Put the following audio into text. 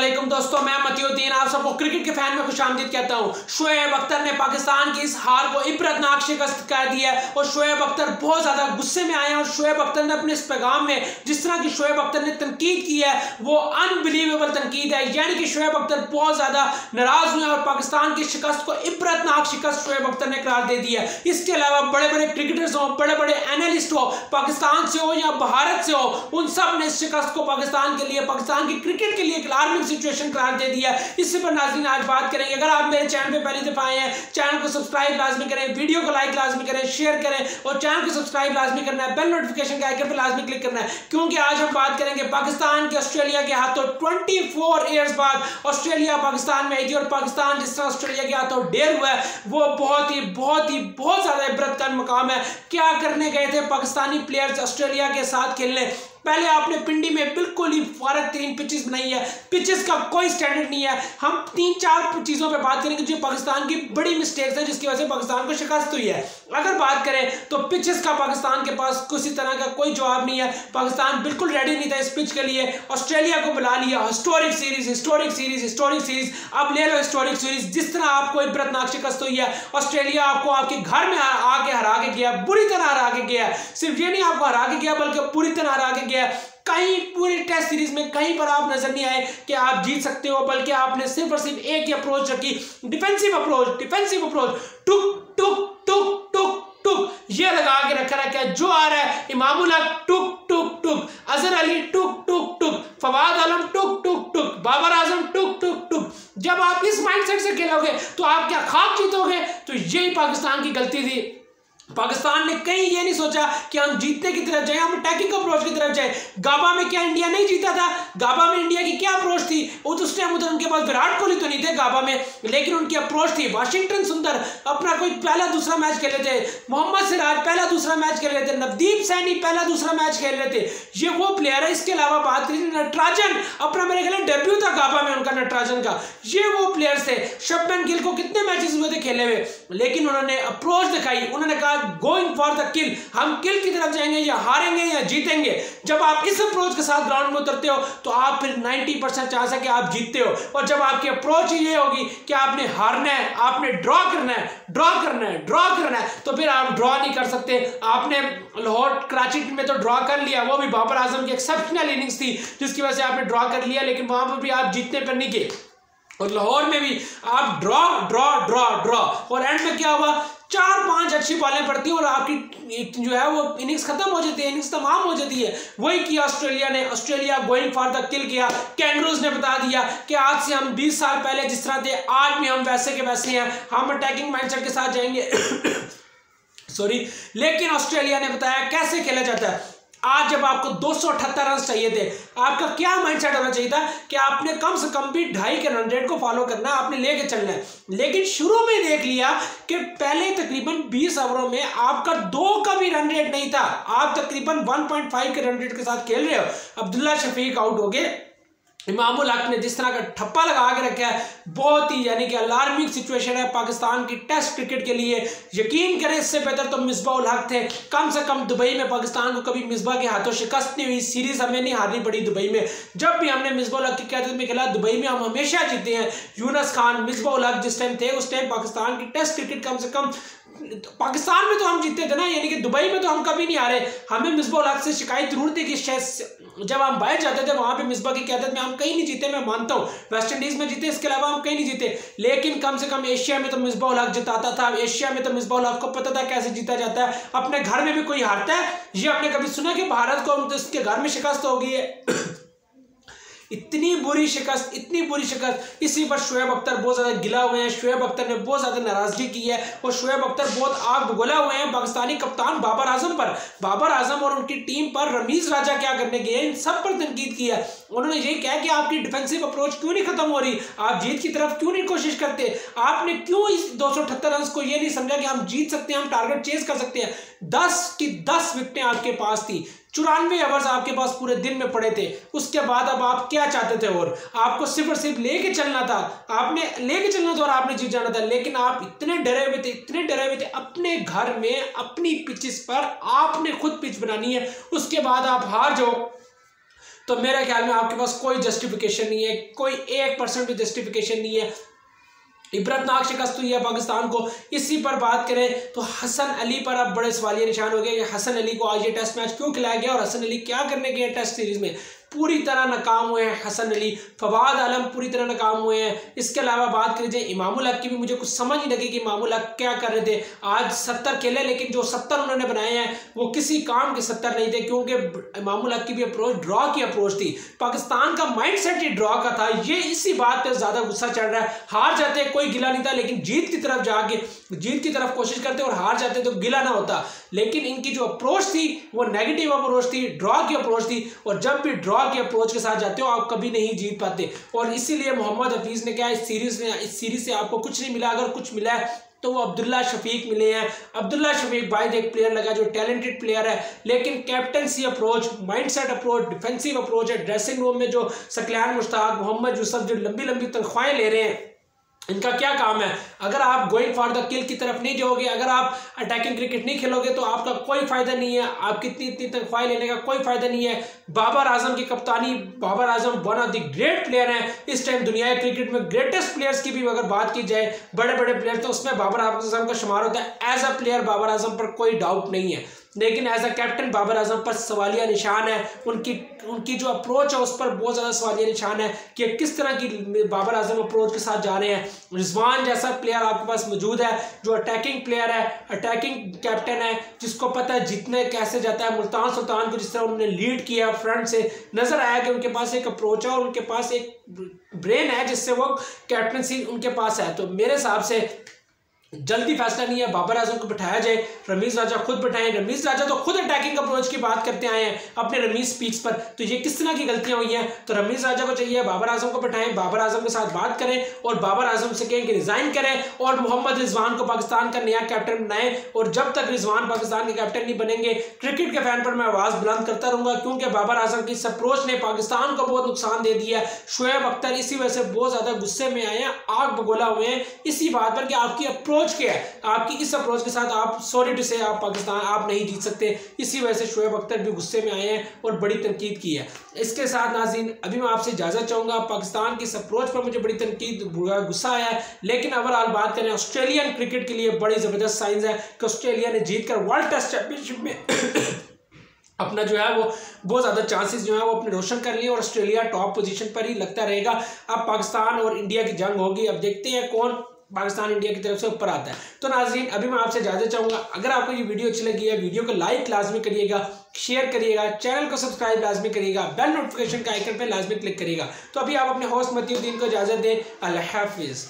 अस्सलामुअलैकुम दोस्तों, मैं मतीउद्दीन आप सबको क्रिकेट के फैन में खुशामदीद कहता हूं। शोएब अख्तर ने पाकिस्तान की इस हार को इबरतनाक शिकस्त कर दिया है और शोएब अख्तर बहुत ज्यादा गुस्से में आए हैं। और शोएब अख्तर ने अपने इस पैगाम में जिस तरह की शोएब अख्तर ने तनकीद की है वो अनबिलीवेबल तनकीद है, यानी कि शोएब अख्तर बहुत ज्यादा नाराज हुए और पाकिस्तान की शिकस्त को इबरतनाक शिकस्त शोएब अख्तर ने करार दे दिया है। इसके अलावा बड़े बड़े क्रिकेटर्स हो, बड़े बड़े एनालिस्ट हो, पाकिस्तान से हो या भारत से हो, उन सब ने इस शिकस्त को पाकिस्तान के लिए, पाकिस्तान की क्रिकेट के लिए एक अलार्मिंग सिचुएशन करार दे दिया। इससे पर नाज़रीन आज बात करेंगे। अगर आप मेरे चैनल पे पहली दफा आए हैं, चैनल को सब्सक्राइब लाजमी करें, वीडियो को लाइक लाजमी करें, शेयर करें और चैनल को सब्सक्राइब लाजमी करना है, बेल नोटिफिकेशन के आइकन पर लाजमी क्लिक करना है, क्योंकि आज हम बात करेंगे पाकिस्तान के ऑस्ट्रेलिया के हाथों 24 ईयर्स बाद ऑस्ट्रेलिया पाकिस्तान में आई थी और पाकिस्तान जिस तरह ऑस्ट्रेलिया के हाथों ढेर हुआ है वो बहुत ज्यादा इबरत का मकाम है। क्या करने गए थे पाकिस्तानी प्लेयर्स ऑस्ट्रेलिया के साथ खेलने? पहले आपने पिंडी में बिल्कुल ही फारग तरीन पिचेस बनाई है, पिचेस का कोई स्टैंडर्ड नहीं है। हम 3-4 चीज़ों पे बात करेंगे जो पाकिस्तान की बड़ी मिस्टेक्स है जिसकी वजह से पाकिस्तान को शिकस्त हुई है। अगर बात करें तो पिचेस का पाकिस्तान के पास किसी तरह का कोई जवाब नहीं है। पाकिस्तान बिल्कुल रेडी नहीं था इस पिच के लिए। ऑस्ट्रेलिया को बुला लिया, हिस्टोरिक सीरीज, अब ले लो हिस्टोरिक सीरीज। जिस तरह आपको इबरतनाक शिकस्त हुई है, ऑस्ट्रेलिया आपको आपके घर में आके हरा के गया, बुरी तरह हरा के गया। सिर्फ ये नहीं आपको हरा के गया बल्कि पूरी तरह हरा के गया। कहीं पूरी टेस्ट सीरीज में कहीं पर आप नजर नहीं आए कि आप जीत सकते हो, बल्कि आपने सिर्फ और सिर्फ एक ही अप्रोच रखी, डिफेंसिव अप्रोच, टुक टुक टुक टुक टुक ये लगा के रखा है। जो आ रहा है इमामुल हक टुक टुक टुक, अजहर अली टुक टुक टुक, फवाद आलम टुक टुक टुक, बाबर आजम टुक टुक टुक। जब आप इस माइंडसेट से खेलोगे तो आप क्या खाक जीतोगे? तो यही पाकिस्तान की गलती थी। पाकिस्तान ने कहीं ये नहीं सोचा कि हम जीतने की तरफ जाए, हम अटैकिंग अप्रोच की तरफ जाए। गाबा में क्या इंडिया नहीं जीता था? गाबा में इंडिया की क्या अप्रोच थी? उस टाइम उधर उनके पास विराट कोहली तो नहीं थे गाबा में, लेकिन उनकी अप्रोच थी। वाशिंगटन सुंदर अपना कोई पहला दूसरा मैच खेल रहे थे, मोहम्मद सिराज पहला दूसरा मैच खेल रहे थे, नवदीप सैनी पहला दूसरा मैच खेल रहे थे। ये वो प्लेयर है। इसके अलावा बात करें नटराजन, अपना मेरे ख्याल डेब्यू था गाबा में उनका, नटराजन का। ये वो प्लेयर्स थे। शुभमन गिल को कितने मैचेस हुए थे खेले हुए, लेकिन उन्होंने अप्रोच दिखाई। उन्होंने कहा गोइंग फॉर द किल, हम किल की तरफ जाएंगे, या हारेंगे या जीतेंगे। जब आप इस अप्रोच के साथ ग्राउंड में उतरते हो तो आप फिर 90% चांस है कि आप जीतते हो। और जब आपकी अप्रोच ये होगी कि आपने हारना है, आपने ड्रॉ करना है, तो फिर आप ड्रॉ नहीं कर सकते। आपने लाहौर कराची में तो ड्रॉ कर लिया, वो भी बाबर आजम की एक्सेप्शनल इनिंग्स थी जिसकी वजह से आपने ड्रॉ कर लिया, लेकिन वहां पर भी आप जीतने पर नहीं गए। और लाहौर में भी आप ड्रॉ और एंड में क्या हुआ? 4-5 अच्छी बॉलें पड़ती हैं और आपकी जो है वो इनिंग्स खत्म हो जाती है, इनिंग्स तमाम हो जाती है। वही किया ऑस्ट्रेलिया ने। ऑस्ट्रेलिया गोइंग फॉर द किल किया। कैंगरूज ने बता दिया कि आज से हम 20 साल पहले जिस तरह थे आज भी हम वैसे के वैसे हैं, हम अटैकिंग माइंडसेट के साथ जाएंगे। लेकिन ऑस्ट्रेलिया ने बताया कैसे खेला जाता है। आज जब आपको 278 रन चाहिए थे, आपका क्या माइंडसेट होना चाहिए था कि आपने कम से कम भी 2.5 के रन रेट को फॉलो करना है, आपने लेके चलना है। लेकिन शुरू में देख लिया कि पहले तकरीबन 20 ओवरों में आपका 2 का भी रन रेट नहीं था, आप तकरीबन 1.5 के रन रेट के साथ खेल रहे हो। अब्दुल्ला शफीक आउट हो गए। इमामुल हक ने जिस तरह का ठप्पा लगा के रखा है, बहुत ही यानी कि अलार्मिंग सिचुएशन है पाकिस्तान की टेस्ट क्रिकेट के लिए। यकीन करें इससे बेहतर तो मिसबाह उल हक थे। कम से कम दुबई में पाकिस्तान को कभी मिसबाह के हाथों शिकस्त नहीं हुई, सीरीज हमें नहीं हारनी पड़ी दुबई में। जब भी हमने मिसबाह उल हक की क़यादत में खेला दुबई में हम हमेशा जीते हैं। यूनुस खान, मिसबाह उल हक जिस टाइम थे उस टाइम पाकिस्तान की टेस्ट क्रिकेट कम से कम पाकिस्तान में तो हम जीते थे ना, यानी कि दुबई में तो हम कभी नहीं हारे। हमें मिसबाह उल हक से शिकायत जरूर थी कि जब हम बाहर जाते थे वहां पे मिसबाह की क़यादत में हम कहीं नहीं जीते। मैं मानता हूँ वेस्ट इंडीज में जीते, इसके अलावा हम कहीं नहीं जीते, लेकिन कम से कम एशिया में तो मिसबाह उल हक जिताता था। एशिया में तो मिसबाह उल हक को पता था कैसे जीता जाता है। अपने घर में भी कोई हारता है? ये आपने कभी सुना कि भारत को उसके घर में शिकस्त हो गई है? इतनी बुरी शिकस्त। इसी पर शोएब अख्तर बहुत ज्यादा गिला हुए हैं। शोएब अख्तर ने बहुत ज्यादा नाराजगी की है और शोएब अख्तर बहुत आग भगोला हुए हैं पाकिस्तानी कप्तान बाबर आजम पर। बाबर आजम और उनकी टीम पर रमीज राजा क्या करने गए, इन सब पर तनकीद की है। उन्होंने ये कहा कि आपकी डिफेंसिव अप्रोच क्यों नहीं खत्म हो रही, आप जीत की तरफ क्यों नहीं कोशिश करते, आपने क्यों इस 278 रन को ये नहीं समझा कि हम जीत सकते हैं, हम टारगेट चेज कर सकते हैं। 10 की 10 विकेटें आपके पास थी, 94 ओवर्स आपके पास पूरे दिन में पड़े थे। उसके बाद अब आप क्या चाहते थे? और आपको सिर्फ और सिर्फ लेके चलना था, और आपने जीत जाना था। लेकिन आप इतने डरे हुए थे अपने घर में अपनी पिचेस पर। आपने खुद पिच बनानी है, उसके बाद आप हार जाओ तो मेरे ख्याल में आपके पास कोई जस्टिफिकेशन नहीं है, कोई 1% भी जस्टिफिकेशन नहीं है। इबरतनाक शिकस्त हुई है पाकिस्तान को। इसी पर बात करें तो हसन अली पर अब बड़े सवालिया निशान हो गए कि हसन अली को आज ये टेस्ट मैच क्यों खिलाया गया और हसन अली क्या करने गए टेस्ट सीरीज में। पूरी तरह नाकाम हुए हैं हसन अली, फवाद आलम पूरी तरह नाकाम हुए हैं। इसके अलावा बात करें जाए इमामुल हक की भी मुझे कुछ समझ नहीं लगी कि इमामुल हक क्या कर रहे थे। आज 70 खेले लेकिन जो 70 उन्होंने बनाए हैं वो किसी काम के 70 नहीं थे, क्योंकि इमामुल हक की भी अप्रोच ड्रॉ की अप्रोच थी। पाकिस्तान का माइंडसेट ही ड्रॉ का था। ये इसी बात पर ज्यादा गुस्सा चढ़ रहा है। हार जाते कोई गिला नहीं था, लेकिन जीत की तरफ जाके जीत की तरफ कोशिश करते और हार जाते तो गिला ना होता। लेकिन इनकी जो अप्रोच थी वो नेगेटिव अप्रोच थी, ड्रॉ की अप्रोच थी। और जब भी ड्रॉ की अप्रोच के साथ जाते हो आप कभी नहीं जीत पाते। और इसीलिए मोहम्मद हफीज ने क्या इस सीरीज से आपको कुछ नहीं मिला। अगर कुछ मिला है तो वो अब्दुल्ला शफीक मिले हैं। अब्दुल्ला शफीक भाई एक प्लेयर लगा जो टैलेंटेड प्लेयर है, लेकिन captaincy approach, mindset approach, defensive approach है। ड्रेसिंग रूम में जो सकलान मुश्ताक, मोहम्मद यूसुफ जो लंबी लंबी तनख्वाहें ले रहे हैं, इनका क्या काम है। अगर आप गोइंग फॉर द किल की तरफ नहीं जाओगे, अगर आप अटैकिंग क्रिकेट नहीं खेलोगे तो आपका कोई फायदा नहीं है। आप कितनी इतनी तनख्वाहें लेने का कोई फायदा नहीं है। बाबर आजम की कप्तानी, Babar Azam one of the great player हैं इस टाइम दुनिया के क्रिकेट में। ग्रेटेस्ट प्लेयर्स की भी अगर बात की जाए, बड़े बड़े प्लेयर, तो उसमें बाबर आजम का शुमार होता है। As a player Babar Azam पर कोई डाउट नहीं है, लेकिन as a captain Babar Azam पर सवालिया निशान है। उनकी जो अप्रोच है उस पर बहुत ज़्यादा सवालिया निशान है कि किस तरह की बाबर आजम अप्रोच के साथ जा रहे हैं। रिजवान जैसा प्लेयर आपके पास मौजूद है जो अटैकिंग प्लेयर है, अटैकिंग कैप्टन है, जिसको पता है जीतने कैसे जाता है। मुल्तान सुल्तान को जिस तरह उन्होंने लीड किया फ्रंट से, नजर आया कि उनके पास एक अप्रोच है और उनके पास एक ब्रेन है जिससे वो कैप्टनसी उनके पास है। तो मेरे हिसाब से जल्दी फैसला नहीं है, बाबर आजम को बिठाया जाए, रमीज राजा खुद बिठाएं। रमीज राजा तो खुद अटैकिंग अप्रोच की बात करते आए हैं अपने रमीज स्पीच पर, तो ये किस तरह की गलतियां हुई हैं। तो रमीज राजा को चाहिए बाबर आजम को बिठाएं, बाबर आजम के साथ बात करें और बाबर आजम से कहें कि रिजाइन करें और मोहम्मद रिजवान को पाकिस्तान का नया कैप्टन बनाएं। और जब तक रिजवान पाकिस्तान के कैप्टन नहीं बनेंगे, क्रिकेट के फैन पर मैं आवाज बुलंद करता रहूंगा, क्योंकि बाबर आजम की इस अप्रोच ने पाकिस्तान को बहुत नुकसान दे दिया है। शोएब अख्तर इसी वजह से बहुत ज्यादा गुस्से में आए हैं, आग बगोला हुए हैं इसी बात पर कि आपकी अप्रोच क्या है। आपकी इस अप्रोच के साथ आप सॉरी टू से आप पाकिस्तान आप नहीं जीत सकते। इसी वजह से शोएब अख्तर भी गुस्से में आए हैं और बड़ी तनकीद की है। इसके साथ नाज़रीन अभी मैं आपसे इजाजत चाहूंगा। पाकिस्तान की इस अप्रोच पर मुझे बड़ी तनकीद गुस्सा आया है, लेकिन ओवरऑल बात करें ऑस्ट्रेलियन क्रिकेट के लिए बड़ी जबरदस्त साइंस है कि ऑस्ट्रेलिया ने जीतकर वर्ल्ड टेस्ट चैंपियनशिप में अपना जो है वो बहुत ज़्यादा चांसेस जो है वो अपने रोशन कर लिए और ऑस्ट्रेलिया टॉप पोजीशन पर ही लगता रहेगा। अब पाकिस्तान और इंडिया की जंग होगी, अब देखते हैं कौन पाकिस्तान इंडिया की तरफ से ऊपर आता है। तो नाज़रीन अभी मैं आपसे इजाजत चाहूंगा। अगर आपको ये वीडियो अच्छी लगी है, वीडियो को लाइक लाजमी करिएगा, शेयर करिएगा, चैनल को सब्सक्राइब लाजमी करिएगा, बेल नोटिफिकेशन का आइकन पे लाजमी क्लिक करिएगा। तो अभी आप अपने होस्ट मतीउद्दीन को इजाजत दें। अल्लाह हाफिज़।